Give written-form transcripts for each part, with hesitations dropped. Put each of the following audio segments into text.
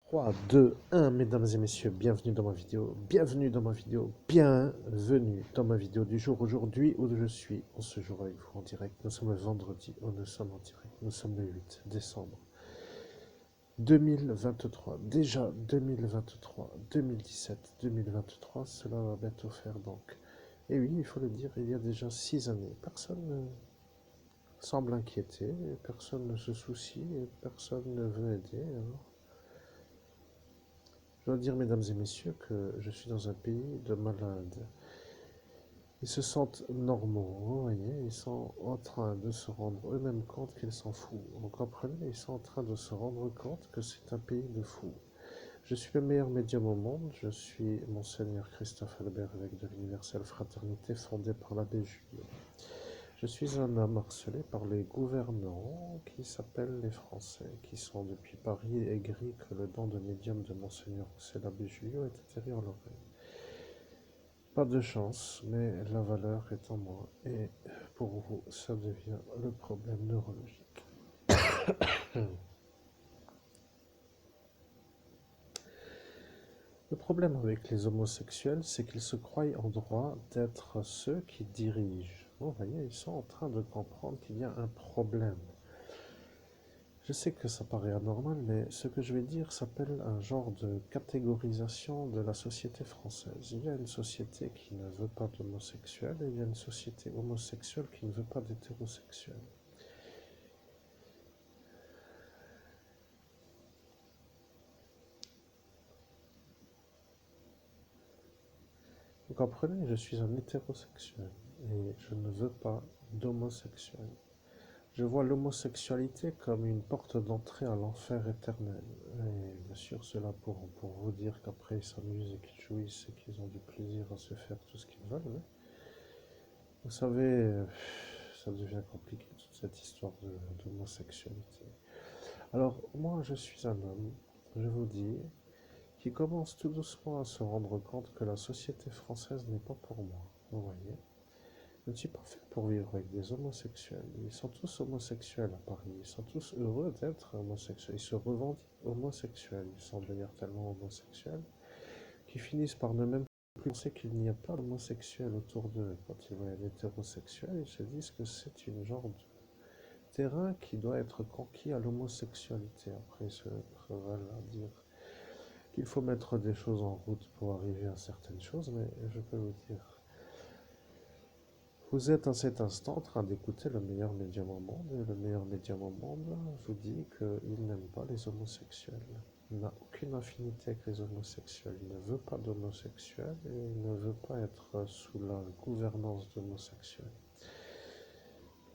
3, 2, 1, mesdames et messieurs, bienvenue dans ma vidéo, bienvenue dans ma vidéo, bienvenue dans ma vidéo du jour aujourd'hui où je suis en ce jour avec vous en direct. Nous sommes le vendredi où nous sommes en direct, nous sommes le 8 décembre 2023, déjà 2023, 2017, 2023, cela va bientôt faire donc. Et oui, il faut le dire, il y a déjà 6 années, personne ne semble inquiété, personne ne se soucie, personne ne veut aider, alors. Je dois dire, mesdames et messieurs, que je suis dans un pays de malades. Ils se sentent normaux, vous voyez, ils sont en train de se rendre eux-mêmes compte qu'ils s'en foutent. Vous comprenez? Ils sont en train de se rendre compte que c'est un pays de fous. Je suis le meilleur médium au monde, je suis Monseigneur Christophe Albert, évêque de l'Universelle Fraternité fondée par l'abbé Julien. Je suis un homme harcelé par les gouvernants qui s'appellent les Français, qui sont depuis Paris aigris que le don de médium de Monseigneur l'abbé Julien est atterri en l'oreille. Pas de chance, mais la valeur est en moi, et pour vous, ça devient le problème neurologique. Le problème avec les homosexuels, c'est qu'ils se croient en droit d'être ceux qui dirigent. Vous voyez, ils sont en train de comprendre qu'il y a un problème. Je sais que ça paraît anormal, mais ce que je vais dire s'appelle un genre de catégorisation de la société française. Il y a une société qui ne veut pas d'homosexuels et il y a une société homosexuelle qui ne veut pas d'hétérosexuels. Vous comprenez, je suis un hétérosexuel et je ne veux pas d'homosexuel. Je vois l'homosexualité comme une porte d'entrée à l'enfer éternel. Et bien sûr, cela pour vous dire qu'après ils s'amusent et qu'ils jouissent et qu'ils ont du plaisir à se faire tout ce qu'ils veulent. Mais vous savez, ça devient compliqué toute cette histoire d'homosexualité. Alors, moi, je suis un homme, je vous dis, qui commence tout doucement à se rendre compte que la société française n'est pas pour moi. Vous voyez? Je ne suis pas fait pour vivre avec des homosexuels. Ils sont tous homosexuels à Paris. Ils sont tous heureux d'être homosexuels. Ils se revendiquent homosexuels. Ils sont d'ailleurs tellement homosexuels qu'ils finissent par ne même plus penser qu'il n'y a pas d'homosexuels autour d'eux. Quand ils voient un hétérosexuel, ils se disent que c'est une genre de terrain qui doit être conquis à l'homosexualité. Après, ils se veulent à dire qu'il faut mettre des choses en route pour arriver à certaines choses, mais je peux vous dire, vous êtes à cet instant en train d'écouter le meilleur médium au monde, et le meilleur médium au monde vous dit qu'il n'aime pas les homosexuels. Il n'a aucune affinité avec les homosexuels. Il ne veut pas d'homosexuels et il ne veut pas être sous la gouvernance d'homosexuels.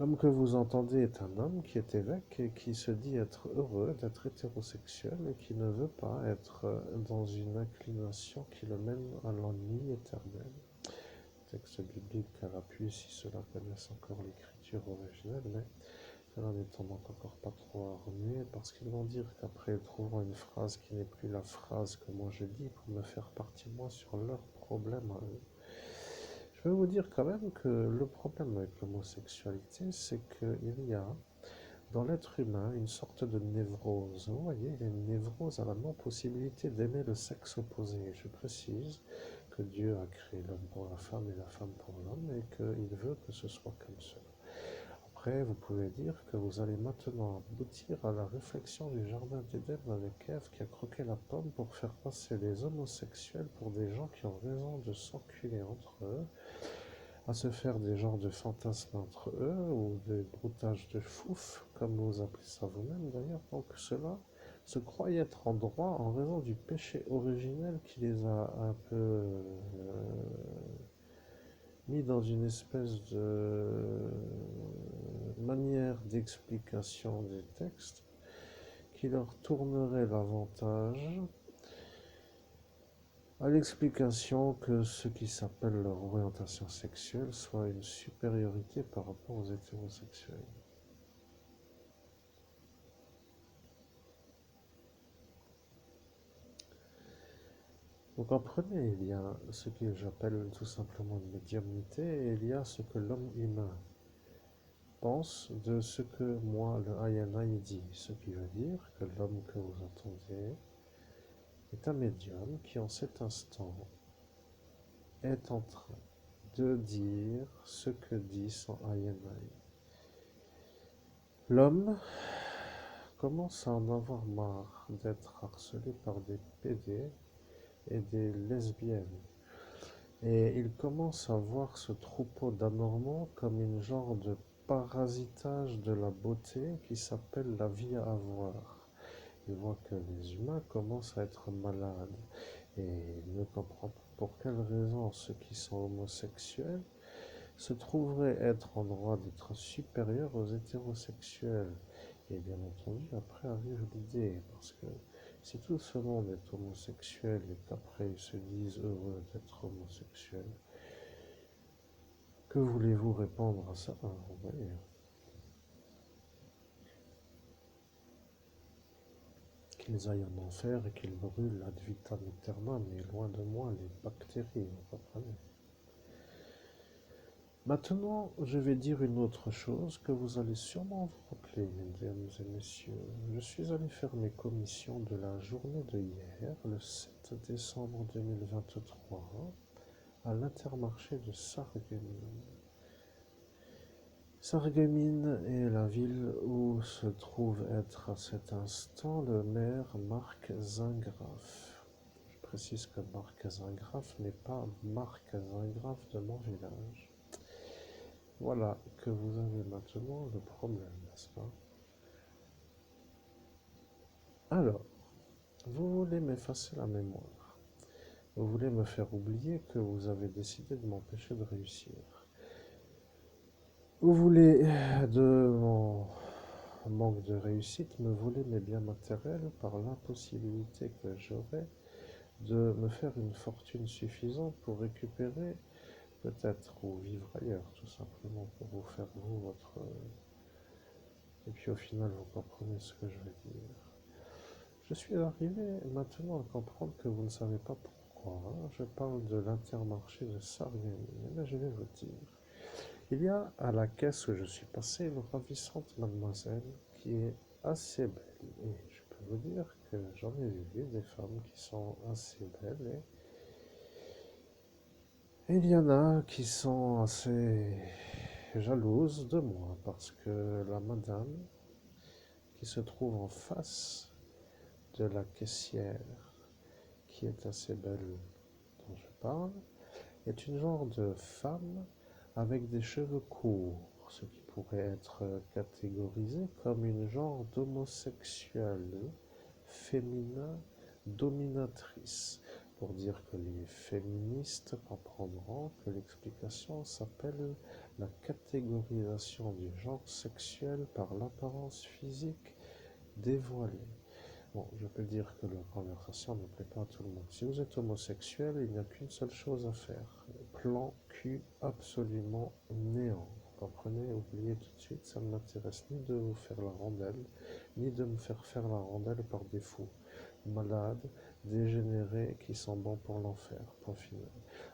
L'homme que vous entendez est un homme qui est évêque et qui se dit être heureux d'être hétérosexuel et qui ne veut pas être dans une inclination qui le mène à l'ennui éternel. Texte biblique à l'appui si cela connaissent encore l'écriture originelle, mais cela n'étant donc encore pas trop armé, parce qu'ils vont dire qu'après ils trouveront une phrase qui n'est plus la phrase que moi je dis pour me faire partie moi sur leurs problèmes à eux. Je vais vous dire quand même que le problème avec l'homosexualité, c'est qu'il y a dans l'être humain une sorte de névrose. Vous voyez, il y a une névrose à la non-possibilité d'aimer le sexe opposé. Je précise que Dieu a créé l'homme pour la femme et la femme pour l'homme et qu'il veut que ce soit comme cela. Après, vous pouvez dire que vous allez maintenant aboutir à la réflexion du jardin d'Éden avec Ève qui a croqué la pomme pour faire passer les homosexuels pour des gens qui ont raison de s'enculer entre eux, à se faire des genres de fantasmes entre eux ou des broutages de fouf, comme vous appelez ça vous-même d'ailleurs. Donc cela se croyaient être en droit en raison du péché originel qui les a un peu mis dans une espèce de manière d'explication des textes qui leur tournerait l'avantage à l'explication que ce qui s'appelle leur orientation sexuelle soit une supériorité par rapport aux hétérosexuels. Vous comprenez, il y a ce que j'appelle tout simplement une médiumnité et il y a ce que l'homme humain pense de ce que moi, le Ayanai, dit. Ce qui veut dire que l'homme que vous entendez est un médium qui en cet instant est en train de dire ce que dit son Ayenai. L'homme commence à en avoir marre d'être harcelé par des PD et des lesbiennes. Et il commence à voir ce troupeau d'anormaux comme une genre de parasitage de la beauté qui s'appelle la vie à avoir. Il voit que les humains commencent à être malades et il ne comprend pas pour quelle raison ceux qui sont homosexuels se trouveraient être en droit d'être supérieurs aux hétérosexuels. Et bien entendu, après arrive l'idée, parce que si tout ce monde est homosexuel et qu'après ils se disent heureux d'être homosexuels, que voulez-vous répondre à ça? Vous voyez, qu'ils aillent en enfer et qu'ils brûlent ad vitam aeternam, mais loin de moi les bactéries, vous comprenez? Maintenant, je vais dire une autre chose que vous allez sûrement vous rappeler, mesdames et messieurs. Je suis allé faire mes commissions de la journée de hier, le 7 décembre 2023, à l'Intermarché de Sarreguemines. Sarreguemines est la ville où se trouve être à cet instant le maire Marc Zingraf. Je précise que Marc Zingraf n'est pas Marc Zingraf de mon village. Voilà que vous avez maintenant le problème, n'est-ce pas? Alors, vous voulez m'effacer la mémoire. Vous voulez me faire oublier que vous avez décidé de m'empêcher de réussir. Vous voulez de mon manque de réussite me voler mes biens matériels par l'impossibilité que j'aurai de me faire une fortune suffisante pour récupérer peut-être ou vivre ailleurs tout simplement pour vous faire vous votre... Et puis au final vous comprenez ce que je veux dire. Je suis arrivé maintenant à comprendre que vous ne savez pas pourquoi je parle de l'Intermarché de Sarreguemines. Mais je vais vous dire. Il y a à la caisse où je suis passé une ravissante mademoiselle qui est assez belle. Et je peux vous dire que j'en ai vu des femmes qui sont assez belles. Et il y en a qui sont assez jalouses de moi parce que la madame qui se trouve en face de la caissière qui est assez belle dont je parle est une genre de femme avec des cheveux courts, ce qui pourrait être catégorisé comme une genre d'homosexuelle féminin dominatrice, pour dire que les féministes comprendront que l'explication s'appelle la catégorisation du genre sexuel par l'apparence physique dévoilée. Bon, je peux dire que la conversation ne plaît pas à tout le monde. Si vous êtes homosexuel, il n'y a qu'une seule chose à faire. Plan cul absolument néant. Vous comprenez? Oubliez tout de suite, ça ne m'intéresse ni de vous faire la rondelle, ni de me faire faire la rondelle par des fous, malades, dégénérés, qui sont bons pour l'enfer. Point final.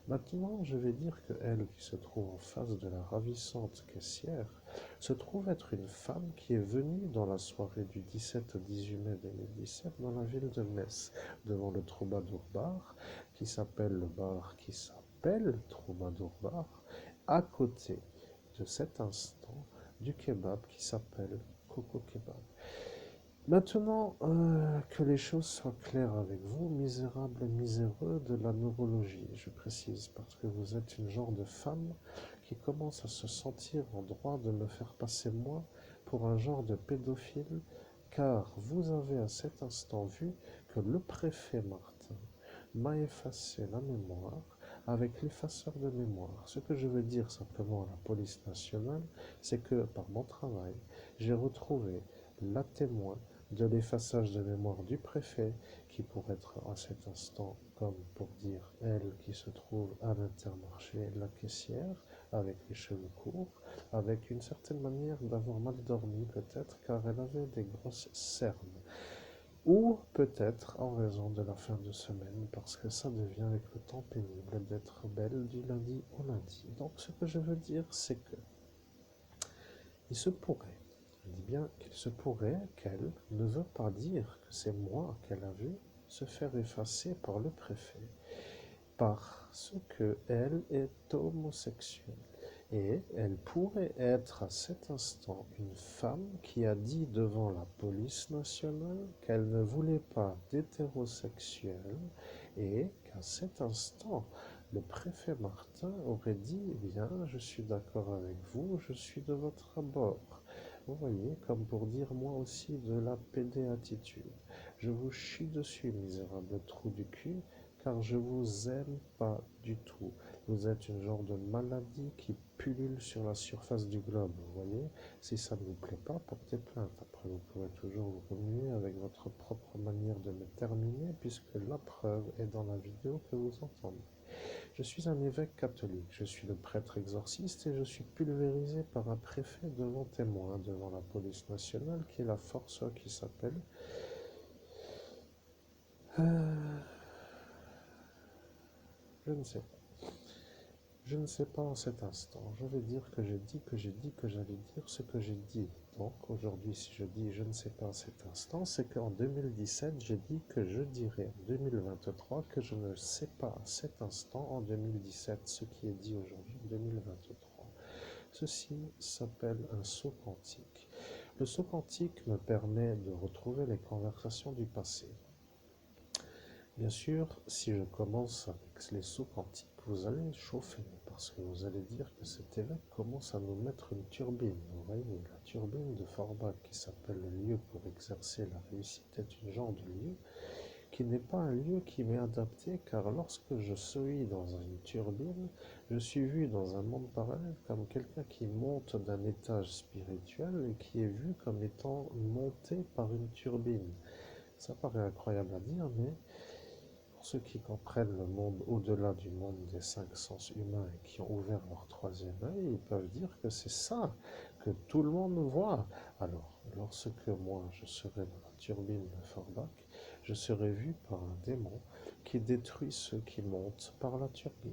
Maintenant, je vais dire que elle, qui se trouve en face de la ravissante caissière, se trouve être une femme qui est venue dans la soirée du 17 au 18 mai 2017 dans la ville de Metz, devant le Troubadour Bar, qui s'appelle le bar qui s'appelle Troubadour Bar, à côté de cet instant du kebab qui s'appelle Coco Kebab. Maintenant que les choses soient claires avec vous, misérables et miséreux de la neurologie, je précise, parce que vous êtes une genre de femme qui commence à se sentir en droit de me faire passer moi pour un genre de pédophile, car vous avez à cet instant vu que le préfet Martin m'a effacé la mémoire avec l'effaceur de mémoire. Ce que je veux dire simplement à la police nationale, c'est que par mon travail, j'ai retrouvé la témoin de l'effaçage de mémoire du préfet, qui pourrait être à cet instant, comme pour dire elle qui se trouve à l'Intermarché, la caissière, avec les cheveux courts, avec une certaine manière d'avoir mal dormi peut-être, car elle avait des grosses cernes. Ou peut-être en raison de la fin de semaine, parce que ça devient avec le temps pénible d'être belle du lundi au lundi. Donc ce que je veux dire, c'est que il se pourrait, je dis bien qu'il se pourrait qu'elle ne veut pas dire que c'est moi qu'elle a vu, se faire effacer par le préfet parce qu'elle est homosexuelle. Et elle pourrait être à cet instant une femme qui a dit devant la police nationale qu'elle ne voulait pas d'hétérosexuels et qu'à cet instant, le préfet Martin aurait dit, eh bien, je suis d'accord avec vous, je suis de votre bord. Vous voyez, comme pour dire moi aussi de la pédé-attitude. Je vous chie dessus, misérable trou du cul, car je vous aime pas du tout. Vous êtes une genre de maladie qui pullule sur la surface du globe, vous voyez. Si ça ne vous plaît pas, portez plainte. Après, vous pourrez toujours vous remuer avec votre propre manière de me terminer, puisque la preuve est dans la vidéo que vous entendez. Je suis un évêque catholique, je suis le prêtre exorciste et je suis pulvérisé par un préfet devant témoin, devant la police nationale, qui est la force qui s'appelle... je ne sais pas. Je ne sais pas en cet instant. Je vais dire que j'ai dit que j'ai dit que j'allais dire ce que j'ai dit. Donc aujourd'hui, si je dis je ne sais pas en cet instant, c'est qu'en 2017, j'ai dit que je dirais en 2023 que je ne sais pas à cet instant en 2017 ce qui est dit aujourd'hui en 2023. Ceci s'appelle un saut quantique. Le saut quantique me permet de retrouver les conversations du passé. Bien sûr, si je commence avec les sauts quantiques, vous allez chauffer, parce que vous allez dire que cet évêque commence à nous mettre une turbine. Vous voyez, la turbine de Forbach, qui s'appelle le lieu pour exercer la réussite, est une genre de lieu qui n'est pas un lieu qui m'est adapté, car lorsque je suis dans une turbine, je suis vu dans un monde parallèle comme quelqu'un qui monte d'un étage spirituel et qui est vu comme étant monté par une turbine. Ça paraît incroyable à dire, mais pour ceux qui comprennent le monde au-delà du monde des cinq sens humains et qui ont ouvert leur troisième œil, ils peuvent dire que c'est ça que tout le monde voit. Alors, lorsque moi je serai dans la turbine de Forbach, je serai vu par un démon qui détruit ceux qui montent par la turbine.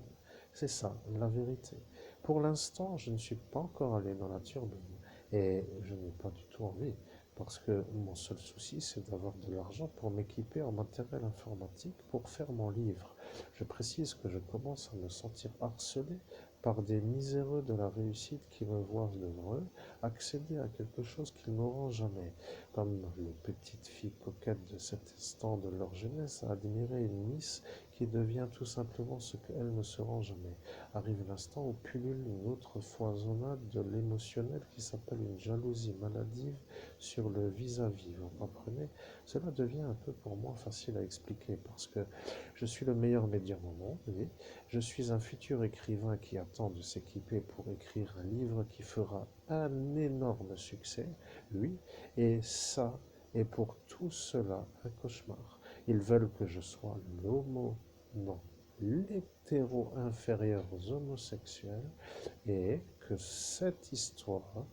C'est ça, la vérité. Pour l'instant, je ne suis pas encore allé dans la turbine et je n'ai pas du tout envie. Parce que mon seul souci, c'est d'avoir de l'argent pour m'équiper en matériel informatique pour faire mon livre. Je précise que je commence à me sentir harcelé par des miséreux de la réussite qui me voient devant eux accéder à quelque chose qu'ils n'auront jamais. Comme les petites filles coquettes de cet instant de leur jeunesse à admirer une Miss qui devient tout simplement ce qu'elles ne seront jamais. Arrive l'instant où pullule une autre foisonnade de l'émotionnel qui s'appelle une jalousie maladive sur le vis-à-vis, vous comprenez? Cela devient un peu pour moi facile à expliquer parce que je suis le meilleur médium au monde, oui. Je suis un futur écrivain qui attend de s'équiper pour écrire un livre qui fera un énorme succès, oui, et ça est pour tout cela un cauchemar. Ils veulent que je sois l'homo, non, l'hétéro inférieur aux homosexuels et que cette histoire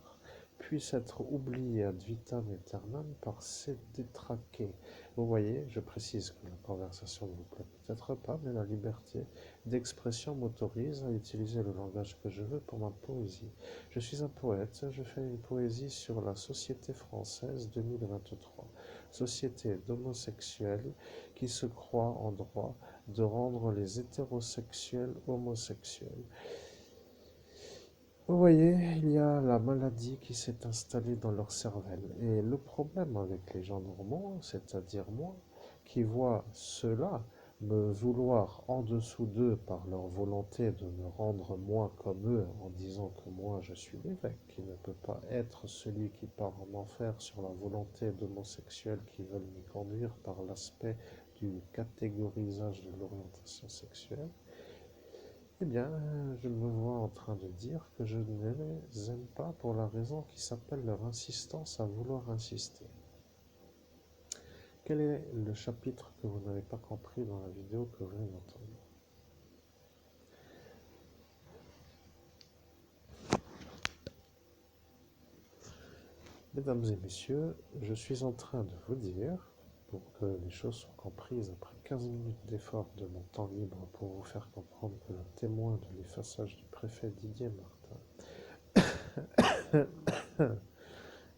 puisse être oublié ad vitam aeternam par ces détraqués. Vous voyez, je précise que la conversation ne vous plaît peut-être pas, mais la liberté d'expression m'autorise à utiliser le langage que je veux pour ma poésie. Je suis un poète, je fais une poésie sur la société française 2023, société d'homosexuels qui se croient en droit de rendre les hétérosexuels homosexuels. Vous voyez, il y a la maladie qui s'est installée dans leur cervelle. Et le problème avec les gens normaux, c'est-à-dire moi, qui vois cela me vouloir en dessous d'eux par leur volonté de me rendre moi comme eux en disant que moi je suis l'évêque, qui ne peut pas être celui qui part en enfer sur la volonté d'homosexuels qui veulent m'y conduire par l'aspect du catégorisage de l'orientation sexuelle. Eh bien, je me vois en train de dire que je ne les aime pas pour la raison qui s'appelle leur insistance à vouloir insister. Quel est le chapitre que vous n'avez pas compris dans la vidéo que vous venez d'entendre? Mesdames et messieurs, je suis en train de vous dire, pour que les choses soient comprises après 15 minutes d'effort de mon temps libre pour vous faire comprendre que le témoin de l'effaçage du préfet Didier Martin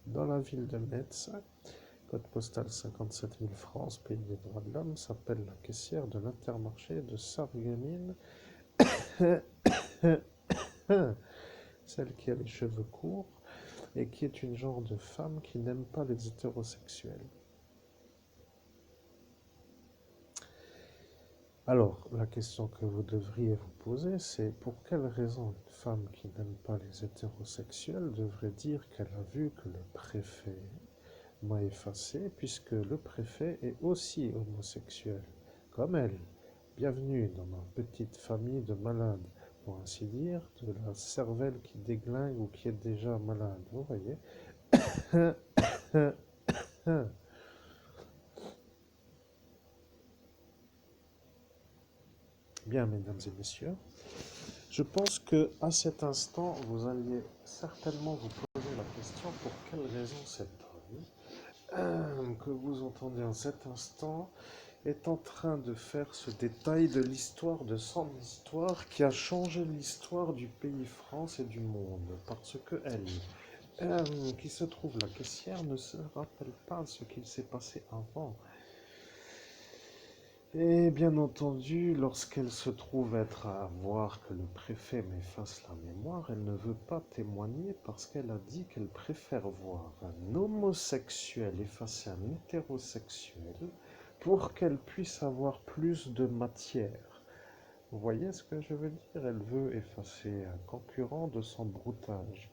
dans la ville de Metz Code postal 57 000 France, pays des droits de l'homme, s'appelle la caissière de l'Intermarché de Sarreguemines. Celle qui a les cheveux courts et qui est une genre de femme qui n'aime pas les hétérosexuels. Alors, la question que vous devriez vous poser, c'est pour quelle raison une femme qui n'aime pas les hétérosexuels devrait dire qu'elle a vu que le préfet m'a effacé, puisque le préfet est aussi homosexuel, comme elle. Bienvenue dans ma petite famille de malades, pour ainsi dire, de la cervelle qui déglingue ou qui est déjà malade, vous voyez. Bien, mesdames et messieurs, je pense que à cet instant, vous alliez certainement vous poser la question pour quelle raison cet homme que vous entendez en cet instant est en train de faire ce détail de l'histoire de son histoire qui a changé l'histoire du pays France et du monde. Parce que elle, qui se trouve la caissière, ne se rappelle pas ce qu'il s'est passé avant. Et bien entendu, lorsqu'elle se trouve être à voir que le préfet m'efface la mémoire, elle ne veut pas témoigner parce qu'elle a dit qu'elle préfère voir un homosexuel effacer un hétérosexuel pour qu'elle puisse avoir plus de matière. Vous voyez ce que je veux dire? Elle veut effacer un concurrent de son broutage.